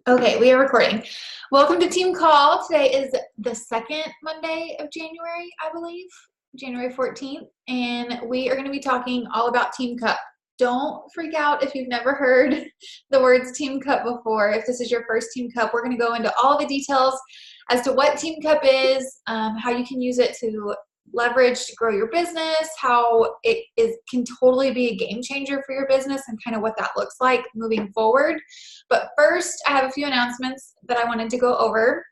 Okay, we are recording. Welcome to Team Call. Today is the second Monday of January, I believe, January 14th, and we are going to be talking all about Team Cup. Don't freak out if you've never heard the words Team Cup before. If this is your first Team Cup, we're going to go into all the details as to what Team Cup is, how you can use it to leverage to grow your business, how can totally be a game changer for your business, and kind of what that looks like moving forward. But first, I have a few announcements that I wanted to go over.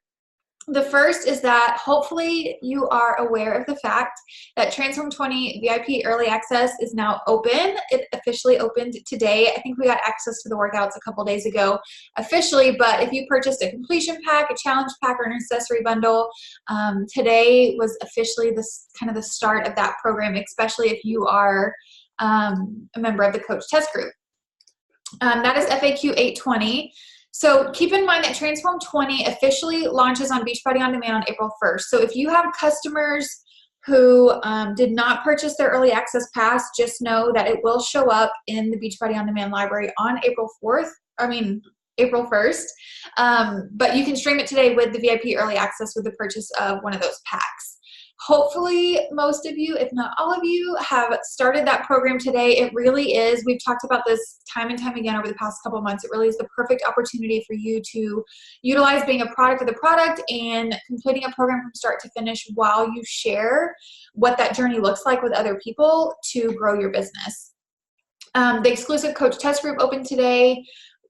The first is that hopefully you are aware of the fact that Transform 20 VIP Early Access is now open. It officially opened today. I think we got access to the workouts a couple days ago officially, but if you purchased a completion pack, a challenge pack, or an accessory bundle, today was officially kind of the start of that program, especially if you are a member of the Coach Test Group. That is FAQ 820. So keep in mind that Transform 20 officially launches on Beachbody On Demand on April 1st. So if you have customers who did not purchase their early access pass, just know that it will show up in the Beachbody On Demand library on April 1st. But you can stream it today with the VIP early access with the purchase of one of those packs. Hopefully most of you, if not all of you, have started that program today. It really is. We've talked about this time and time again over the past couple of months. It really is the perfect opportunity for you to utilize being a product of the product and completing a program from start to finish while you share what that journey looks like with other people to grow your business. The exclusive Coach Test Group opened today.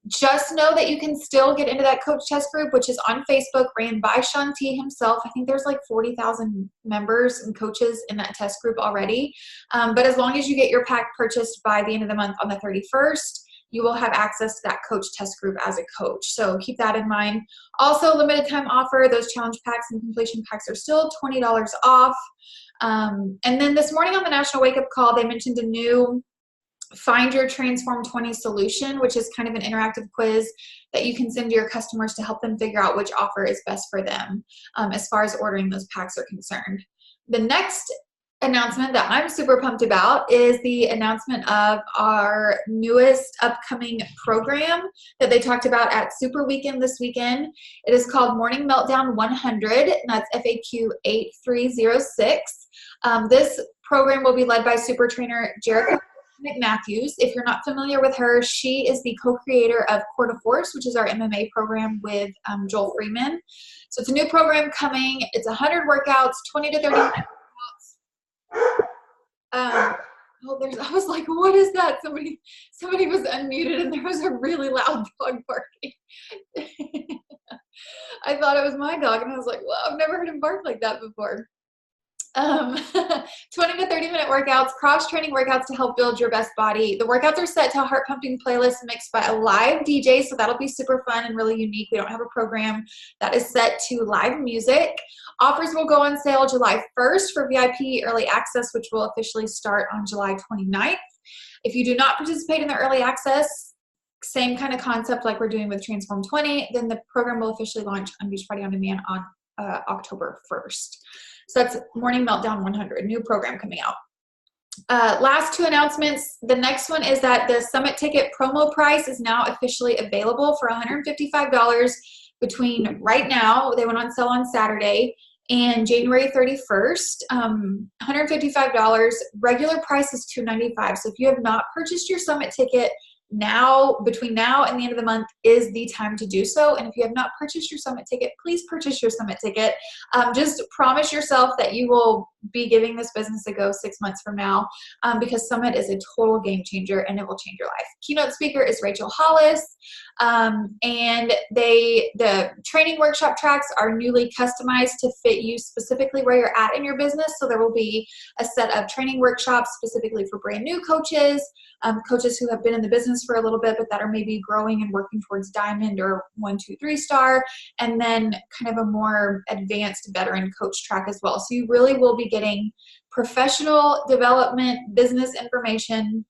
Just know that you can still get into that Coach Test Group, which is on Facebook, ran by Shaun T himself. I think there's like 40,000 members and coaches in that test group already. But as long as you get your pack purchased by the end of the month on the 31st, you will have access to that Coach Test Group as a coach. So keep that in mind. Also, limited time offer, those challenge packs and completion packs are still $20 off. And then this morning on the National Wake Up Call, they mentioned a new Find Your Transform 20 solution, which is kind of an interactive quiz that you can send to your customers to help them figure out which offer is best for them as far as ordering those packs are concerned. The next announcement that I'm super pumped about is the announcement of our newest upcoming program that they talked about at Super Weekend this weekend. It is called Morning Meltdown 100, and that's FAQ 8306. This program will be led by super trainer Jerica McMatthews. If you're not familiar with her, she is the co-creator of Core to Force, which is our MMA program with Joel Freeman. So it's a new program coming. It's 100 workouts, 20 to 30 minute workouts. I was like, what is that? Somebody was unmuted and there was a really loud dog barking. I thought it was my dog and I was like, well, I've never heard him bark like that before. 20 to 30 minute workouts, cross-training workouts to help build your best body. The workouts are set to a heart-pumping playlist mixed by a live DJ, so that'll be super fun and really unique. We don't have a program that is set to live music. Offers will go on sale July 1st for VIP early access, which will officially start on July 29th. If you do not participate in the early access, same kind of concept like we're doing with Transform 20, then the program will officially launch on Beachbody On Demand on October 1st. So that's Morning Meltdown 100, new program coming out. Last two announcements. The next one is that the Summit ticket promo price is now officially available for $155 between right now, they went on sale on Saturday, and January 31st. $155. Regular price is $295. So if you have not purchased your Summit ticket, between now and the end of the month is the time to do so. And if you have not purchased your Summit ticket, please purchase your Summit ticket. Just promise yourself that you will be giving this business a go 6 months from now, because Summit is a total game changer and it will change your life. Keynote speaker is Rachel Hollis, and the training workshop tracks are newly customized to fit you specifically where you're at in your business. So there will be a set of training workshops specifically for brand new coaches, coaches who have been in the business for a little bit but that are maybe growing and working towards diamond or 1, 2, 3 star, and then kind of a more advanced veteran coach track as well. So you really will be getting professional development, business information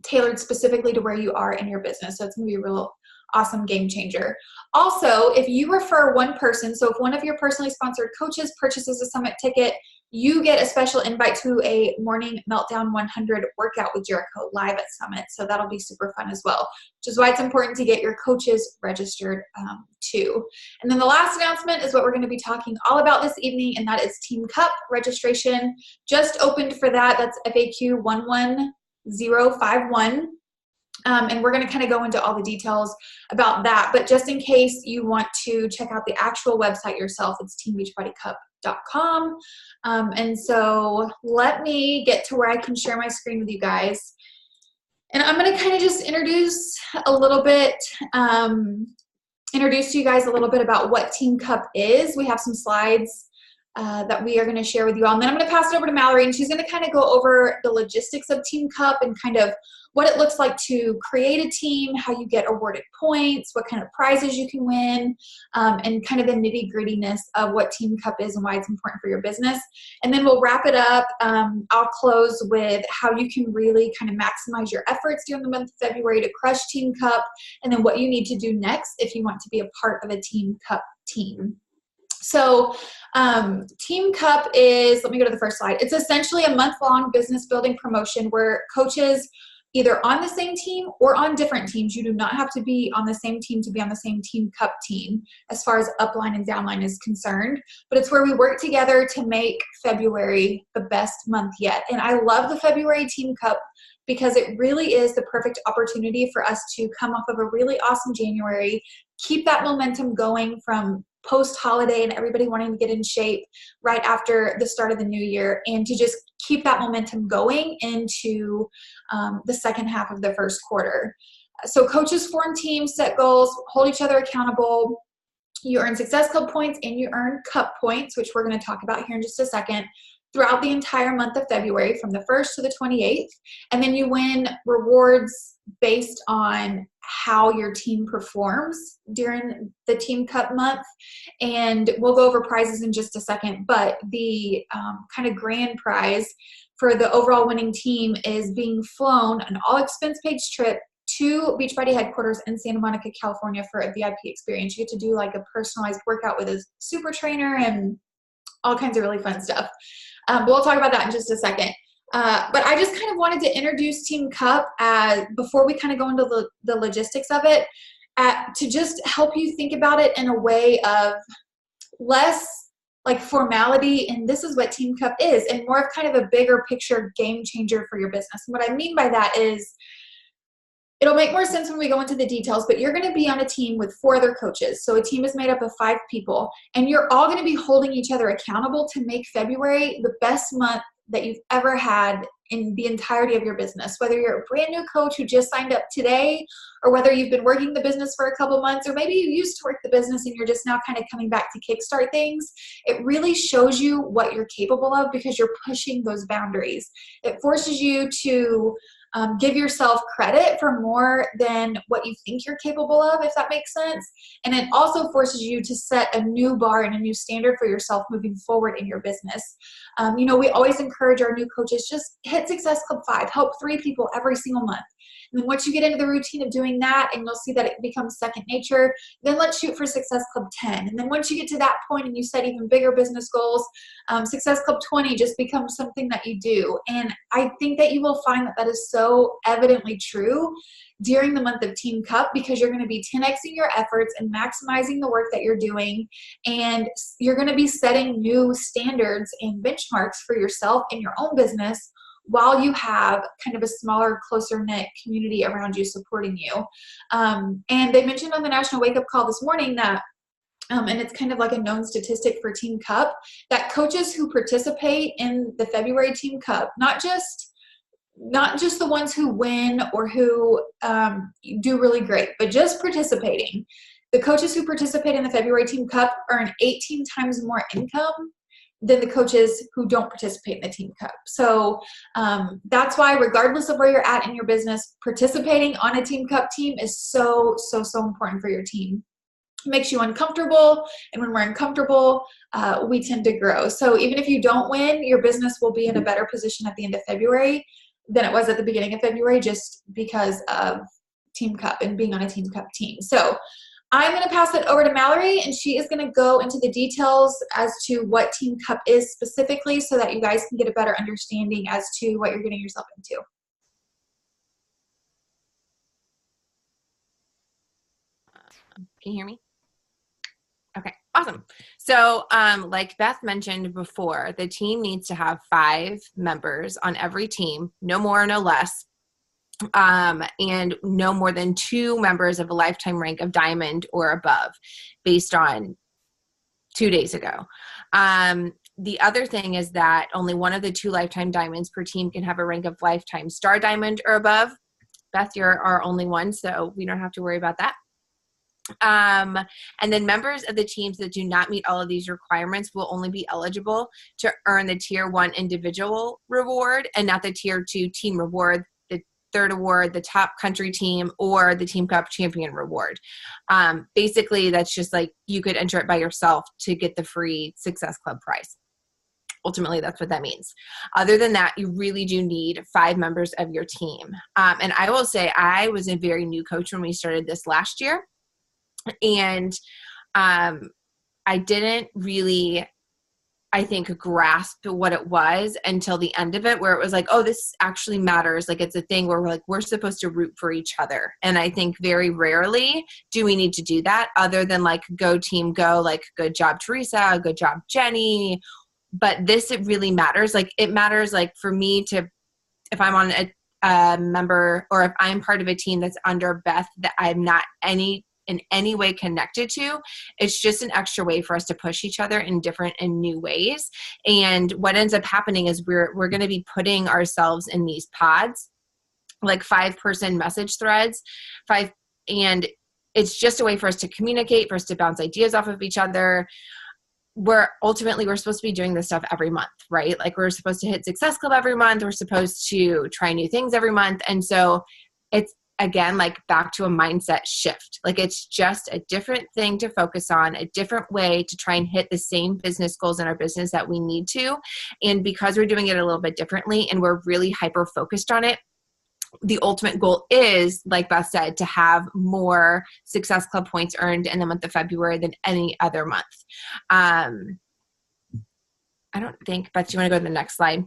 tailored specifically to where you are in your business. So it's going to be a real awesome game changer. Also, if you refer one person, so if one of your personally sponsored coaches purchases a summit ticket, you get a special invite to a Morning Meltdown 100 workout with Jericho live at Summit. So that'll be super fun as well, which is why it's important to get your coaches registered too. And then the last announcement is what we're going to be talking all about this evening, and that is Team Cup registration. Just opened for that. That's FAQ 11051. And we're going to kind of go into all the details about that. But just in case you want to check out the actual website yourself, it's teambeachbodycup.com. And so let me get to where I can share my screen with you guys. And I'm going to kind of just introduce to you guys a little bit about what Team Cup is. We have some slides that we are going to share with you all. And then I'm going to pass it over to Mallory, and she's going to kind of go over the logistics of Team Cup and kind of what it looks like to create a team, how you get awarded points, what kind of prizes you can win, and kind of the nitty-grittiness of what Team Cup is and why it's important for your business. And then we'll wrap it up. I'll close with how you can really kind of maximize your efforts during the month of February to crush Team Cup, and then what you need to do next if you want to be a part of a Team Cup team. So Team Cup is, let me go to the first slide. It's essentially a month-long business building promotion where coaches either on the same team or on different teams. You do not have to be on the same team to be on the same Team Cup team as far as upline and downline is concerned. But it's where we work together to make February the best month yet. And I love the February Team Cup because it really is the perfect opportunity for us to come off of a really awesome January, keep that momentum going from post-holiday and everybody wanting to get in shape right after the start of the new year, and to just keep that momentum going into the second half of the first quarter. So coaches form teams, set goals, hold each other accountable. You earn Success Club points and you earn Cup points, which we're going to talk about here in just a second, throughout the entire month of February from the 1st to the 28th. And then you win rewards based on how your team performs during the Team Cup month. And we'll go over prizes in just a second, but the kind of grand prize for the overall winning team is being flown an all expense paid trip to Beachbody headquarters in Santa Monica, California for a VIP experience. You get to do like a personalized workout with a super trainer and all kinds of really fun stuff. But we'll talk about that in just a second. But I just kind of wanted to introduce Team Cup before we kind of go into the logistics of it, to just help you think about it in a way of less like formality, and this is what Team Cup is, and more of kind of a bigger picture game changer for your business. And what I mean by that is, it'll make more sense when we go into the details, but you're going to be on a team with 4 other coaches. So a team is made up of 5 people, and you're all going to be holding each other accountable to make February the best month that you've ever had in the entirety of your business. Whether you're a brand new coach who just signed up today, or whether you've been working the business for a couple months, or maybe you used to work the business and you're just now kind of coming back to kickstart things, it really shows you what you're capable of because you're pushing those boundaries. It forces you to give yourself credit for more than what you think you're capable of, if that makes sense. And it also forces you to set a new bar and a new standard for yourself moving forward in your business. We always encourage our new coaches, just hit Success Club 5, help 3 people every single month. And then once you get into the routine of doing that, and you'll see that it becomes second nature, then let's shoot for Success Club 10. And then once you get to that point and you set even bigger business goals, Success Club 20 just becomes something that you do. And I think that you will find that that is so evidently true during the month of Team Cup, because you're going to be 10xing your efforts and maximizing the work that you're doing. And you're going to be setting new standards and benchmarks for yourself in your own business, while you have kind of a smaller, closer-knit community around you supporting you. And they mentioned on the National Wake Up Call this morning that, and it's kind of like a known statistic for Team Cup, that coaches who participate in the February Team Cup, not just the ones who win or who do really great, but just participating, the coaches who participate in the February Team Cup earn 18 times more income than the coaches who don't participate in the Team Cup. So that's why, regardless of where you're at in your business, participating on a Team Cup team is so, so, so important for your team. It makes you uncomfortable, and when we're uncomfortable, we tend to grow. So even if you don't win, your business will be in a better position at the end of February than it was at the beginning of February, just because of Team Cup and being on a Team Cup team. So I'm going to pass it over to Mallory, and she is going to go into the details as to what Team Cup is specifically so that you guys can get a better understanding as to what you're getting yourself into. Can you hear me? Okay, awesome. So like Beth mentioned before, the team needs to have 5 members on every team, no more, no less. And no more than 2 members of a lifetime rank of diamond or above based on 2 days ago. The other thing is that only one of the 2 lifetime diamonds per team can have a rank of lifetime star diamond or above. Beth, you're our only one, so we don't have to worry about that. And then members of the teams that do not meet all of these requirements will only be eligible to earn the tier 1 individual reward and not the tier 2 team reward, the third award, the top country team, or the Team Cup champion reward. Basically, that's just like you could enter it by yourself to get the free Success Club prize. Ultimately, that's what that means. Other than that, you really do need 5 members of your team. And I will say I was a very new coach when we started this last year. And I didn't really, I think, grasp what it was until the end of it, where it was like, oh, this actually matters. Like, it's a thing where we're like, we're supposed to root for each other. And I think very rarely do we need to do that other than like, go team, go, like, good job, Teresa, good job, Jenny. But this, it really matters. Like, it matters, like, for me to, if I'm on a member, or if I'm part of a team that's under Beth that I'm not in any way connected to, it's just an extra way for us to push each other in different and new ways. And what ends up happening is we're going to be putting ourselves in these pods, like 5-person message threads, and it's just a way for us to communicate, for us to bounce ideas off of each other. We're supposed to be doing this stuff every month, right? Like, we're supposed to hit Success Club every month. We're supposed to try new things every month. And so it's, again, like, back to a mindset shift. Like, it's just a different thing to focus on, a different way to try and hit the same business goals in our business that we need to. And because we're doing it a little bit differently and we're really hyper focused on it, the ultimate goal is, like Beth said, to have more Success Club points earned in the month of February than any other month. I don't think, Beth, do you want to go to the next slide?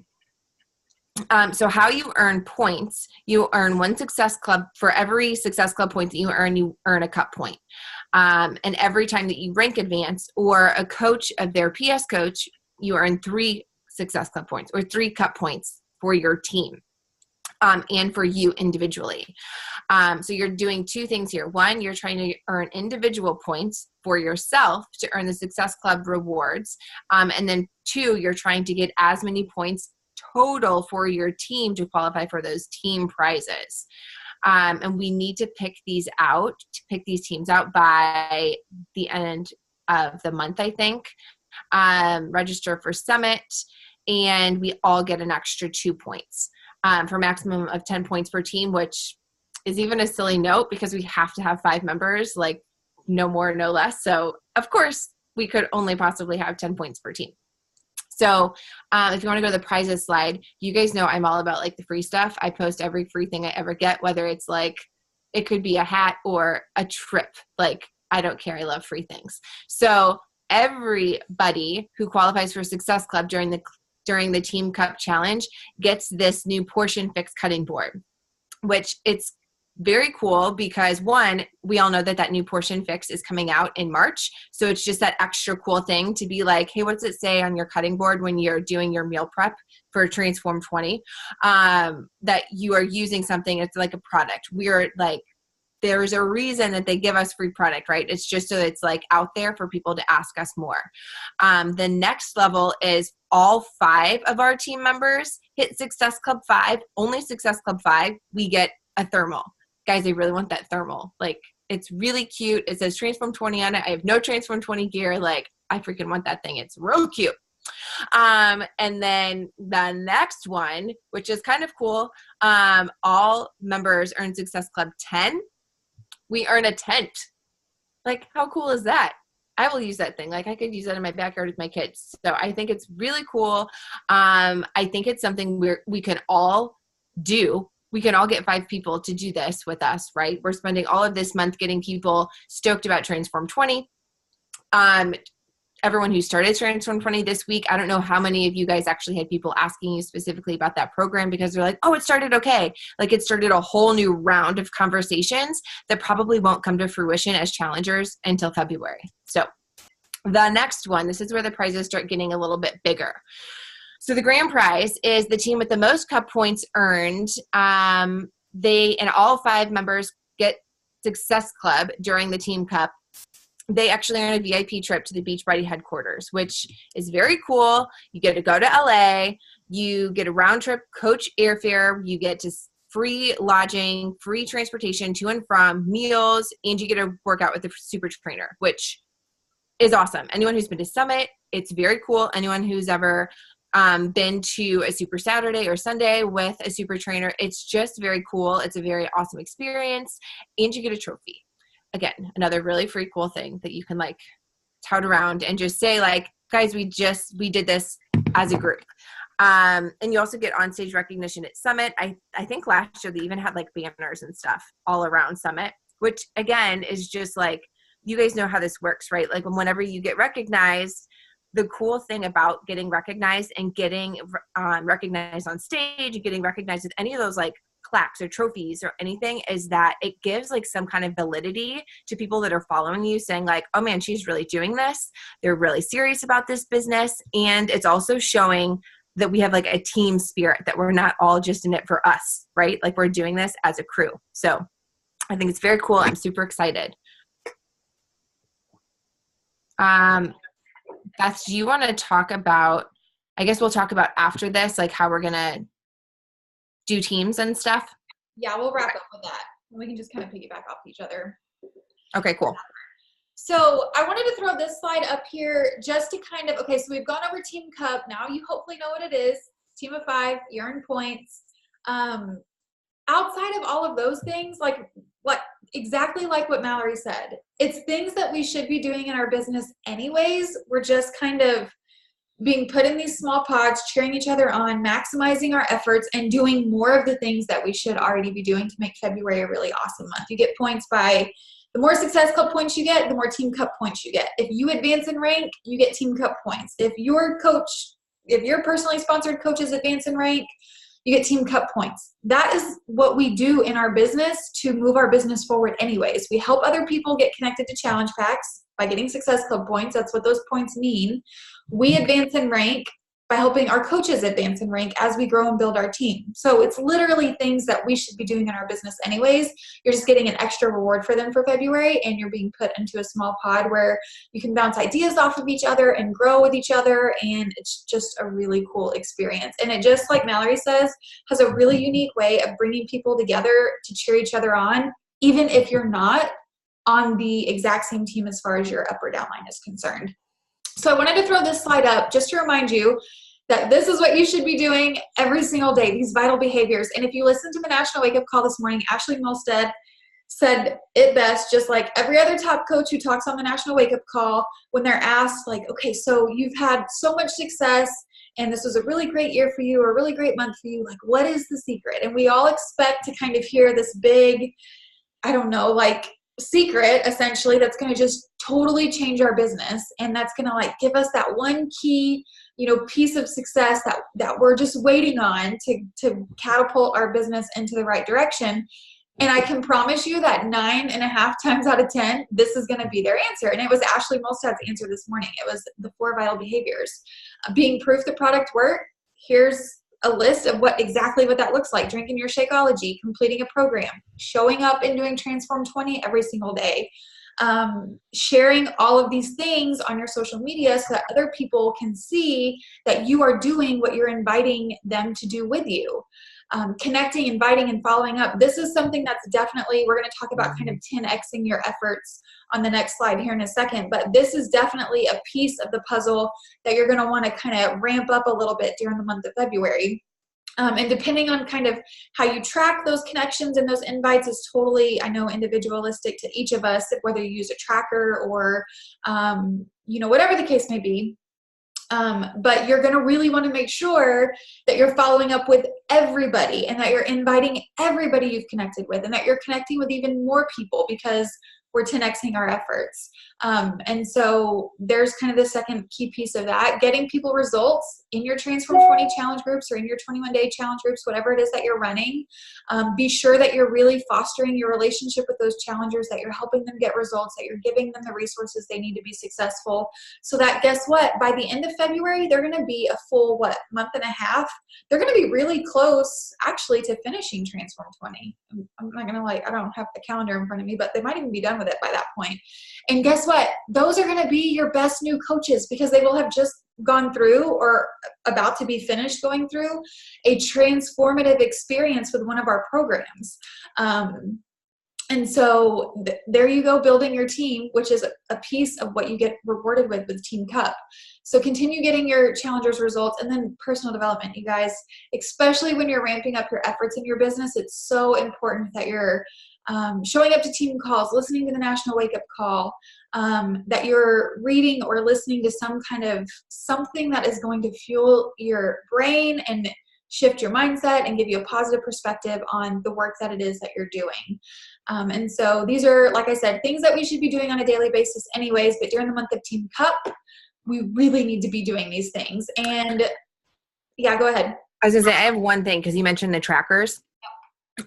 So how you earn points, you earn 1 Success Club. For every Success Club point that you earn a cup point. And every time that you rank advance or a coach of their PS coach, you earn 3 Success Club points or 3 cup points for your team. And for you individually. So you're doing 2 things here. 1, you're trying to earn individual points for yourself to earn the Success Club rewards. And then 2, you're trying to get as many points total for your team to qualify for those team prizes. And we need to pick these teams out by the end of the month, I think. Register for Summit, and we all get an extra 2 points. For maximum of 10 points per team, which is even a silly note because we have to have 5 members, like, no more, no less. So of course we could only possibly have 10 points per team. So if you want to go to the prizes slide, you guys know I'm all about, like, the free stuff. I post every free thing I ever get, whether it's like, it could be a hat or a trip. Like, I don't care. I love free things. So everybody who qualifies for Success Club during the Team Cup Challenge gets this new Portion Fix cutting board, which it's very cool because, 1, we all know that new Portion Fix is coming out in March. So it's just that extra cool thing to be like, hey, what's it say on your cutting board when you're doing your meal prep for Transform 20? That you are using something, it's like a product. We're like, there's a reason that they give us free product, right? It's just so it's, like, out there for people to ask us more. The next level is all 5 of our team members hit Success Club 5, only Success Club 5, we get a thermal. Guys, I really want that thermal. Like, it's really cute. It says Transform 20 on it. I have no Transform 20 gear. Like, I freaking want that thing. It's real cute. And then the next one, which is kind of cool, all members earn Success Club 10. We earn a tent. Like, how cool is that? I will use that thing. Like, I could use that in my backyard with my kids. So I think it's really cool. I think it's something we can all do. we can all get 5 people to do this with us, right? We're spending all of this month getting people stoked about Transform 20. Everyone who started Transform 20 this week, I don't know how many of you guys actually had people asking you specifically about that program because they're like, oh, it started okay. Like it started a whole new round of conversations that probably won't come to fruition as challengers until February. So the next one, this is where the prizes start getting a little bit bigger. So the grand prize is the team with the most cup points earned. They and all 5 members get Success Club during the Team Cup. They actually earn a VIP trip to the Beachbody headquarters, which is very cool. You get to go to LA. You get a round trip coach airfare. You get to free lodging, free transportation to and from, meals, and you get to work out with the super trainer, which is awesome. Anyone who's been to Summit, it's very cool. Anyone who's ever been to a Super Saturday or Sunday with a super trainer, it's just very cool. It's a very awesome experience, and you get a trophy. Again, another really free cool thing that you can like tout around and just say like, guys, we did this as a group. And you also get on-stage recognition at Summit. I think last year they even had like banners and stuff all around Summit, which again is just like, you guys know how this works, right? Like whenever you get recognized, the cool thing about getting recognized and getting recognized on stage and getting recognized with any of those like plaques or trophies or anything is that it gives like some kind of validity to people that are following you saying like, oh man, she's really doing this. They're really serious about this business. And it's also showing that we have like a team spirit, that we're not all just in it for us, right? Like we're doing this as a crew. So I think it's very cool. I'm super excited. Beth, do you want to talk about, I guess we'll talk about after this, like how we're going to do teams and stuff? Yeah, we'll wrap up with that. We can just kind of piggyback off each other. Okay, cool. So I wanted to throw this slide up here just to kind of, okay, so we've gone over Team Cup. Now you hopefully know what it is. Team of 5, you earn points. Outside of all of those things, like exactly like what Mallory said, it's things that we should be doing in our business anyways. We're just kind of being put in these small pods, cheering each other on, maximizing our efforts, and doing more of the things that we should already be doing to make February a really awesome month. You get points by the more Success Club points you get, the more Team Cup points you get. If you advance in rank, you get Team Cup points. If your personally sponsored coaches advance in rank, you get Team Cup points. That is what we do in our business to move our business forward anyways. We help other people get connected to challenge packs by getting Success Club points. That's what those points mean. We advance in rank by helping our coaches advance in rank as we grow and build our team. So it's literally things that we should be doing in our business anyways. You're just getting an extra reward for them for February, and you're being put into a small pod where you can bounce ideas off of each other and grow with each other, and it's just a really cool experience. And it just, like Mallory says, has a really unique way of bringing people together to cheer each other on, even if you're not on the exact same team as far as your up or down line is concerned. So I wanted to throw this slide up just to remind you that this is what you should be doing every single day, these vital behaviors. And if you listen to the National Wake Up Call this morning, Ashley Molstead said it best, just like every other top coach who talks on the National Wake Up Call, when they're asked like, okay, so you've had so much success and this was a really great year for you or a really great month for you, like what is the secret? And we all expect to kind of hear this big, I don't know, like secret essentially that's going to just totally change our business, and that's going to like give us that one key, piece of success that we're just waiting on to catapult our business into the right direction. And I can promise you that 9.5 times out of 10, this is going to be their answer. And it was Ashley Molstad's answer this morning. It was the 4 vital behaviors. Being proof the product worked. Here's a list of exactly what that looks like. Drinking your Shakeology, completing a program, showing up and doing Transform 20 every single day, sharing all of these things on your social media so that other people can see that you are doing what you're inviting them to do with you. Connecting, inviting, and following up. This is something that's definitely, we're going to talk about kind of 10xing your efforts on the next slide here in a second, but this is definitely a piece of the puzzle that you're going to want to kind of ramp up a little bit during the month of February. And depending on kind of how you track those connections and those invites is totally, I know, individualistic to each of us, whether you use a tracker or, whatever the case may be. But you're going to really want to make sure that you're following up with everybody and that you're inviting everybody you've connected with and that you're connecting with even more people because we're 10xing our efforts. And so there's kind of the second key piece of that, getting people results in your Transform 20 challenge groups or in your 21-day challenge groups, whatever it is that you're running. Be sure that you're really fostering your relationship with those challengers, that you're helping them get results, that you're giving them the resources they need to be successful. So that, guess what, by the end of February, they're going to be a full, month and a half. They're going to be really close actually to finishing Transform 20. I'm not going to I don't have the calendar in front of me, but they might even be done with it by that point. And guess what? Those are going to be your best new coaches because they will have just gone through or about to be finished going through a transformative experience with one of our programs. And so there you go, building your team, which is a piece of what you get rewarded with Team Cup. So continue getting your challengers results and then personal development, you guys, especially when you're ramping up your efforts in your business. It's so important that you're showing up to team calls, listening to the National Wake Up Call, that you're reading or listening to some kind of something that is going to fuel your brain and shift your mindset and give you a positive perspective on the work that it is that you're doing. And so these are, like I said, things that we should be doing on a daily basis anyways, but during the month of Team Cup, we really need to be doing these things. And yeah, go ahead. I was gonna say, I have one thing, because you mentioned the trackers.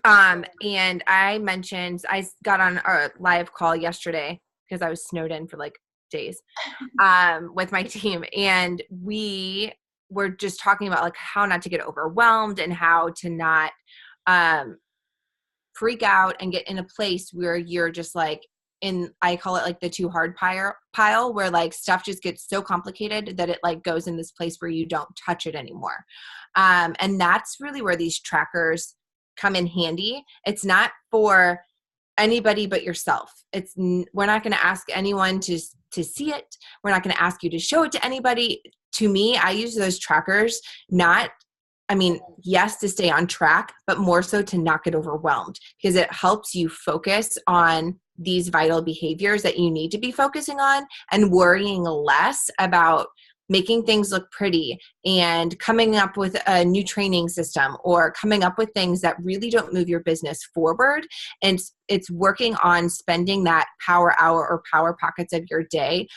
And I mentioned, I got on a live call yesterday because I was snowed in for days, with my team. And we were just talking about how not to get overwhelmed and how to not, freak out and get in a place where you're just I call it the too hard pile where stuff just gets so complicated that it goes in this place where you don't touch it anymore. And that's really where these trackers come in handy. It's not for anybody but yourself. We're not going to ask anyone to see it. We're not going to ask you to show it to anybody. To me, I use those trackers yes, to stay on track, but more so to not get overwhelmed, because it helps you focus on these vital behaviors that you need to be focusing on and worrying less about making things look pretty and coming up with a new training system or coming up with things that really don't move your business forward. And it's working on spending that power hour or power pockets of your day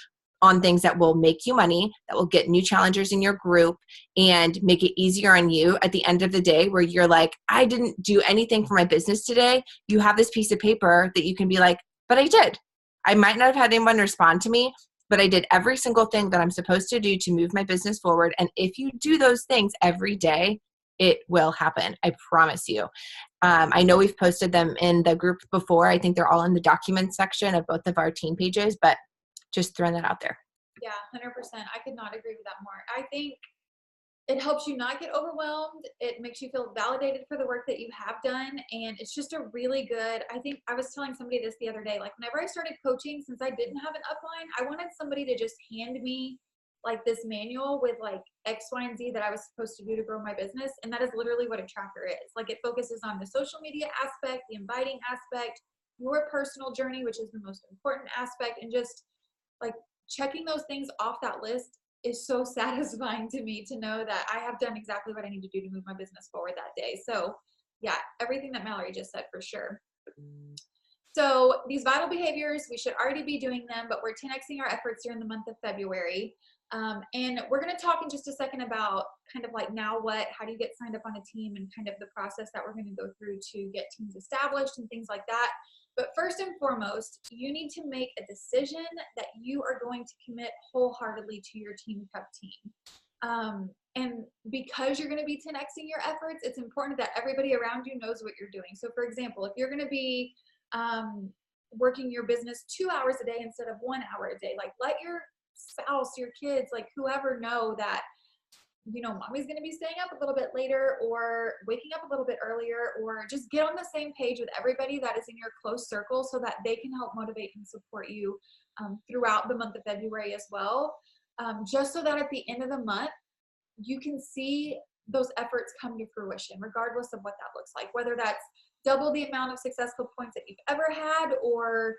on things that will make you money, that will get new challengers in your group and make it easier on you at the end of the day, where you're I didn't do anything for my business today. You have this piece of paper that you can be but I did. I might not have had anyone respond to me, but I did every single thing that I'm supposed to do to move my business forward. And if you do those things every day, it will happen. I promise you. I know we've posted them in the group before. I think they're all in the documents section of both of our team pages, but just throwing that out there. Yeah, 100%. I could not agree with that more. I think it helps you not get overwhelmed. It makes you feel validated for the work that you have done. And it's just a really good, I think I was telling somebody this the other day, whenever I started coaching, since I didn't have an upline, I wanted somebody to just hand me this manual with X, Y, and Z that I was supposed to do to grow my business. And that is literally what a tracker is. It focuses on the social media aspect, the inviting aspect, your personal journey, which is the most important aspect, and just checking those things off that list is so satisfying to me to know that I have done exactly what I need to do to move my business forward that day. So yeah, everything that Mallory just said for sure. So these vital behaviors, we should already be doing them, but we're 10xing our efforts during the month of February. And we're going to talk in just a second about kind of now what, how do you get signed up on a team and kind of the process that we're going to go through to get teams established and things like that. But first and foremost, you need to make a decision that you are going to commit wholeheartedly to your Team Cup team. And because you're going to be 10xing your efforts, it's important that everybody around you knows what you're doing. So for example, if you're going to be working your business 2 hours a day instead of 1 hour a day, let your spouse, your kids, whoever know that, mommy's going to be staying up a little bit later or waking up a little bit earlier, or just get on the same page with everybody that is in your close circle so that they can help motivate and support you throughout the month of February as well. Just so that at the end of the month, you can see those efforts come to fruition, regardless of what that looks like, whether that's double the amount of Success Club points that you've ever had, or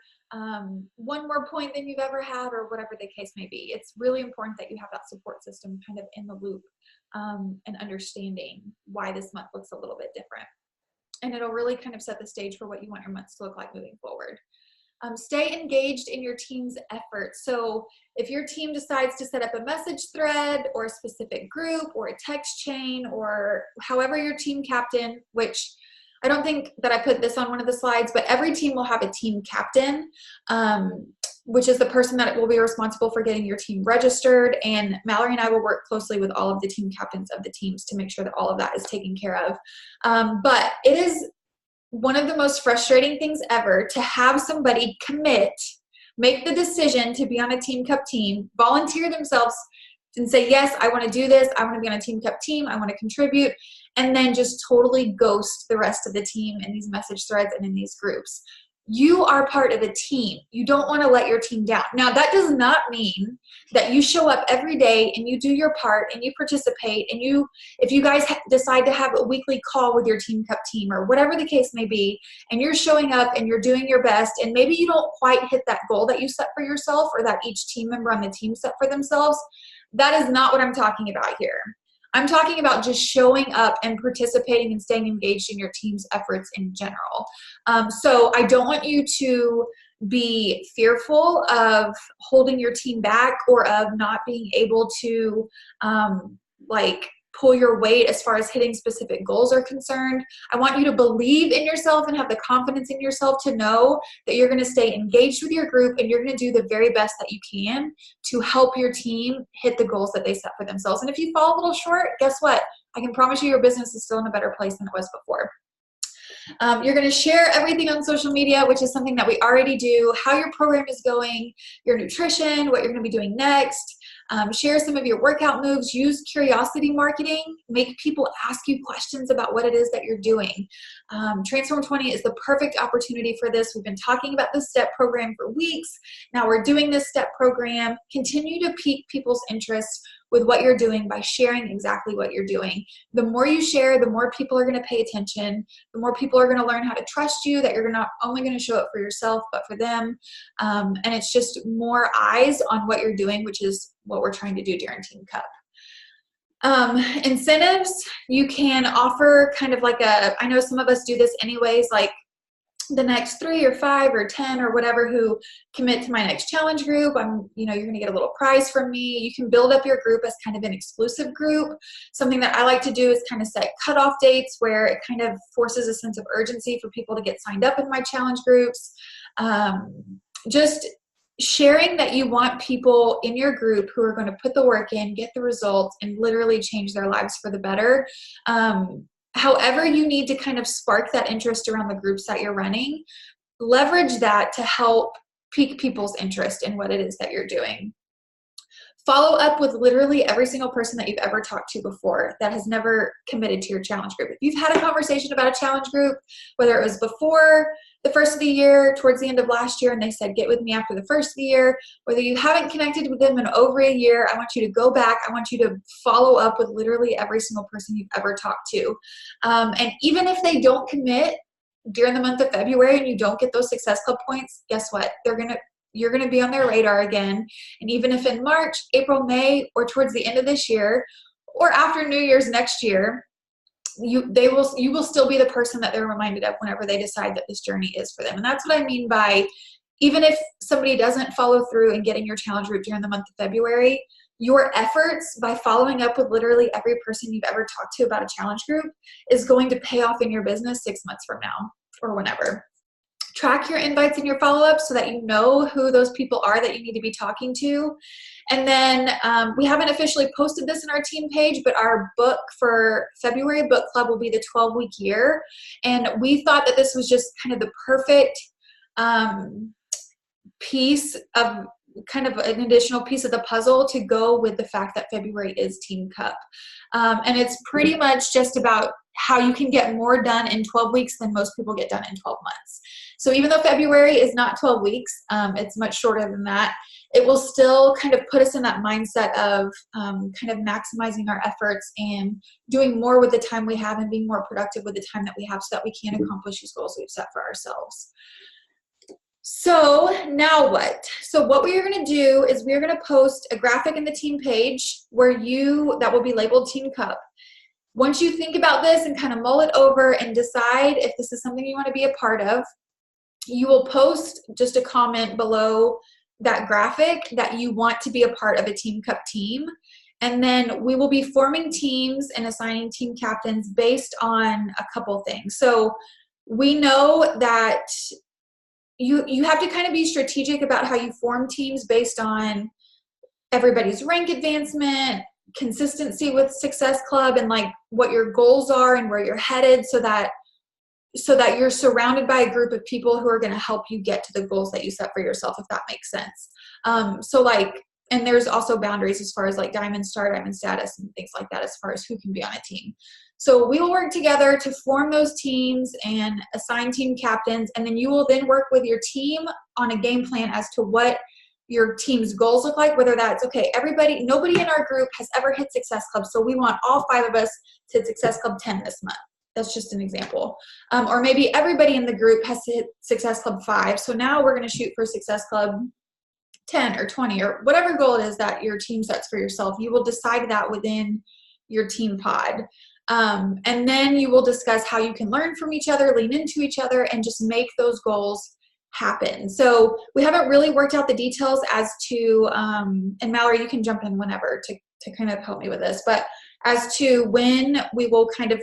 one more point than you've ever had, or whatever the case may be. It's really important that you have that support system kind of in the loop, and understanding why this month looks a little bit different. And it'll really kind of set the stage for what you want your months to look like moving forward. Stay engaged in your team's efforts. So if your team decides to set up a message thread or a specific group or a text chain, or however your team captain, which I don't think that I put this on one of the slides, but every team will have a team captain, which is the person that will be responsible for getting your team registered. And Mallory and I will work closely with all of the team captains of the teams to make sure that all of that is taken care of. But it is one of the most frustrating things ever to have somebody commit, make the decision to be on a Team Cup team, volunteer themselves and say, yes, I want to do this. I want to be on a Team Cup team. I want to contribute. And then just totally ghost the rest of the team in these message threads and in these groups. You are part of a team. You don't want to let your team down. Now, that does not mean that you show up every day and you do your part and you participate, and if you guys decide to have a weekly call with your Team Cup team or whatever the case may be, and you're showing up and you're doing your best, and maybe you don't quite hit that goal that you set for yourself or that each team member on the team set for themselves, that is not what I'm talking about here. I'm talking about just showing up and participating and staying engaged in your team's efforts in general. So I don't want you to be fearful of holding your team back or of not being able to pull your weight as far as hitting specific goals are concerned. I want you to believe in yourself and have the confidence in yourself to know that you're going to stay engaged with your group and you're going to do the very best that you can to help your team hit the goals that they set for themselves. And if you fall a little short, guess what? I can promise you your business is still in a better place than it was before. You're going to share everything on social media, which is something that we already do, how your program is going, your nutrition, what you're going to be doing next. Share some of your workout moves. Use curiosity marketing. Make people ask you questions about what it is that you're doing. Transform 20 is the perfect opportunity for this. We've been talking about the STEP program for weeks. Now we're doing this STEP program. Continue to pique people's interest with what you're doing by sharing exactly what you're doing. The more you share, the more people are going to pay attention. The more people are going to learn how to trust you, that you're not only going to show up for yourself, but for them. And it's just more eyes on what you're doing, which is what we're trying to do during Team Cup. Incentives, you can offer kind of I know some of us do this anyways, like the next 3 or 5 or 10 or whatever who commit to my next challenge group, you're going to get a little prize from me. You can build up your group as kind of an exclusive group. Something that I like to do is kind of set cutoff dates where it kind of forces a sense of urgency for people to get signed up in my challenge groups. Just sharing that you want people in your group who are going to put the work in, get the results, and literally change their lives for the better. However you need to kind of spark that interest around the groups that you're running, leverage that to help pique people's interest in what it is that you're doing. Follow up with literally every single person that you've ever talked to before that has never committed to your challenge group. If you've had a conversation about a challenge group, whether it was before the first of the year, towards the end of last year, and they said, get with me after the first of the year, whether you haven't connected with them in over a year, I want you to go back. I want you to follow up with literally every single person you've ever talked to. And even if they don't commit during the month of February and you don't get those Success Club points, guess what? You're going to be on their radar again. And even if in March, April, May, or towards the end of this year, or after New Year's next year, you will still be the person that they're reminded of whenever they decide that this journey is for them. And that's what I mean by, even if somebody doesn't follow through and get in your challenge group during the month of February, your efforts by following up with literally every person you've ever talked to about a challenge group is going to pay off in your business 6 months from now or whenever. Track your invites and your follow-ups so that you know who those people are that you need to be talking to. And then we haven't officially posted this in our team page, but our book for February book club will be the 12-week year. And we thought that this was just kind of the perfect piece of kind of an additional piece of the puzzle to go with the fact that February is Team Cup. And it's pretty much just about how you can get more done in 12 weeks than most people get done in 12 months. So even though February is not 12 weeks, it's much shorter than that, it will still kind of put us in that mindset of kind of maximizing our efforts and doing more with the time we have and being more productive with the time that we have so that we can accomplish these goals we've set for ourselves. So now what? So what we are going to do is we are going to post a graphic in the team page that will be labeled Team Cup. Once you think about this and kind of mull it over and decide if this is something you want to be a part of, you will post just a comment below that graphic that you want to be a part of a Team Cup team. And then we will be forming teams and assigning team captains based on a couple things. So we know that you have to kind of be strategic about how you form teams based on everybody's rank advancement, consistency with Success Club, and like what your goals are and where you're headed, so that you're surrounded by a group of people who are going to help you get to the goals that you set for yourself, if that makes sense. And there's also boundaries as far as like diamond star, diamond status, and things like that as far as who can be on a team. So we will work together to form those teams and assign team captains, and then you will then work with your team on a game plan as to what your team's goals look like, whether that's, okay, nobody in our group has ever hit Success Club, so we want all 5 of us to hit Success Club 10 this month. That's just an example. Or maybe everybody in the group has to hit Success Club 5, so now we're going to shoot for Success Club 10 or 20 or whatever goal it is that your team sets for yourself. You will decide that within your team pod. And then you will discuss how you can learn from each other, lean into each other, and just make those goals happen. So we haven't really worked out the details as to, and Mallory, you can jump in whenever to kind of help me with this, but as to when we will kind of,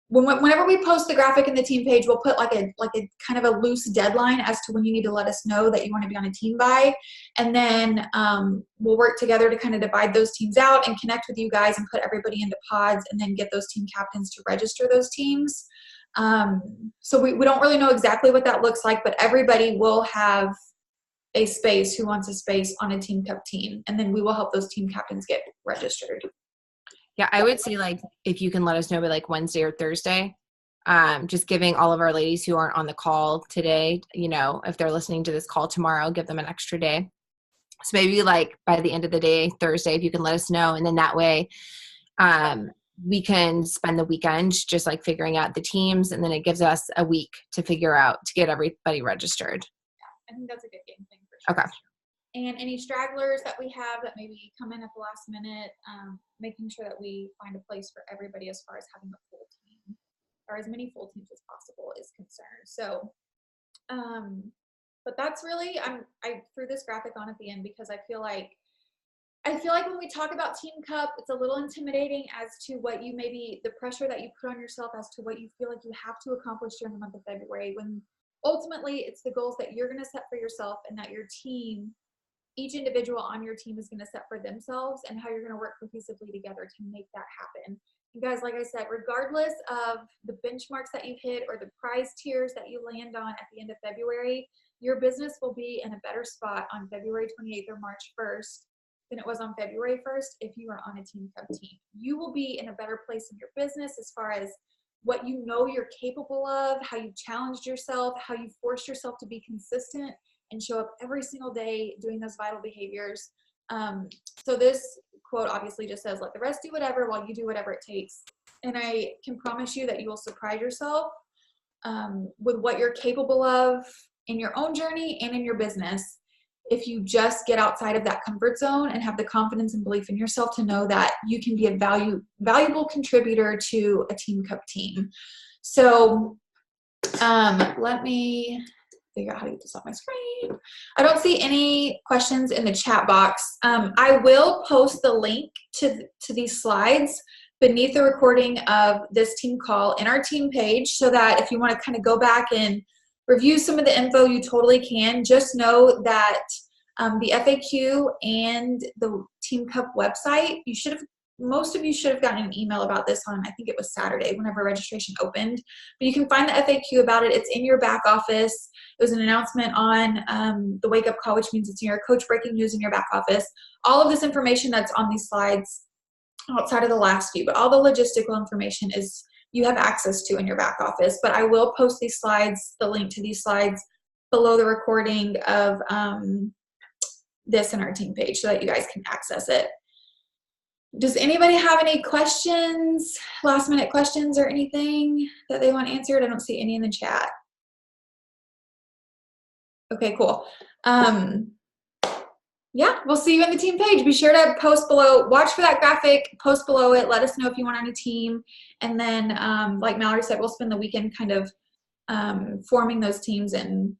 whenever we post the graphic in the team page, we'll put like a kind of a loose deadline as to when you need to let us know that you want to be on a team by. And then we'll work together to kind of divide those teams out and connect with you guys and put everybody into pods, and then get those team captains to register those teams. So we don't really know exactly what that looks like, but everybody will have a space who wants a space on a Team Cup team. And then we will help those team captains get registered. Yeah, I would say like if you can let us know by like Wednesday or Thursday, just giving all of our ladies who aren't on the call today, if they're listening to this call tomorrow, give them an extra day. So maybe like by the end of the day, Thursday, if you can let us know, and then that way we can spend the weekend just like figuring out the teams, and then it gives us a week to get everybody registered. Yeah, I think that's a good game thing for sure. Okay. And any stragglers that we have that maybe come in at the last minute, making sure that we find a place for everybody as far as having a full team, or as many full teams as possible, is concerned. So, but that's really, I threw this graphic on at the end because I feel like when we talk about Team Cup, it's a little intimidating as to what the pressure that you put on yourself as to what you feel like you have to accomplish during the month of February, when ultimately it's the goals that you're going to set for yourself and that your team, each individual on your team, is going to set for themselves, and how you're going to work cohesively together to make that happen. And guys, like I said, regardless of the benchmarks that you've hit or the prize tiers that you land on at the end of February, your business will be in a better spot on February 28th or March 1st than it was on February 1st if you are on a Team Cup team. You will be in a better place in your business as far as what you know you're capable of, how you challenged yourself, how you forced yourself to be consistent and show up every single day doing those vital behaviors. So this quote obviously just says, let the rest do whatever while you do whatever it takes. And I can promise you that you will surprise yourself with what you're capable of in your own journey and in your business if you just get outside of that comfort zone and have the confidence and belief in yourself to know that you can be a valuable contributor to a Team Cup team. So let me figure out how to get this off my screen. I don't see any questions in the chat box. I will post the link to these slides beneath the recording of this team call in our team page, so that if you want to kind of go back and review some of the info, you totally can. Just know that the FAQ and the Team Cup website, most of you should have gotten an email about this on, I think it was Saturday, whenever registration opened. But you can find the FAQ about it. It's in your back office. It was an announcement on the wake up call, which means it's in your coach breaking news in your back office. All of this information that's on these slides outside of the last few, but all the logistical information is you have access to in your back office. But I will post these slides, the link to these slides, below the recording of this in our team page so that you guys can access it. Does anybody have any questions, last minute questions or anything that they want answered? I don't see any in the chat. Okay, cool. Yeah, we'll see you in the team page. Be sure to post below, watch for that graphic, post below it, let us know if you want on a team. And then, like Mallory said, we'll spend the weekend kind of forming those teams and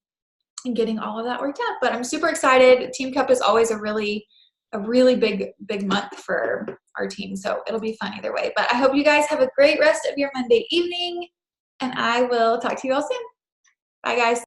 getting all of that worked out. But I'm super excited. Team Cup is always a really big month for our team. So it'll be fun either way. But I hope you guys have a great rest of your Monday evening, and I will talk to you all soon. Bye, guys.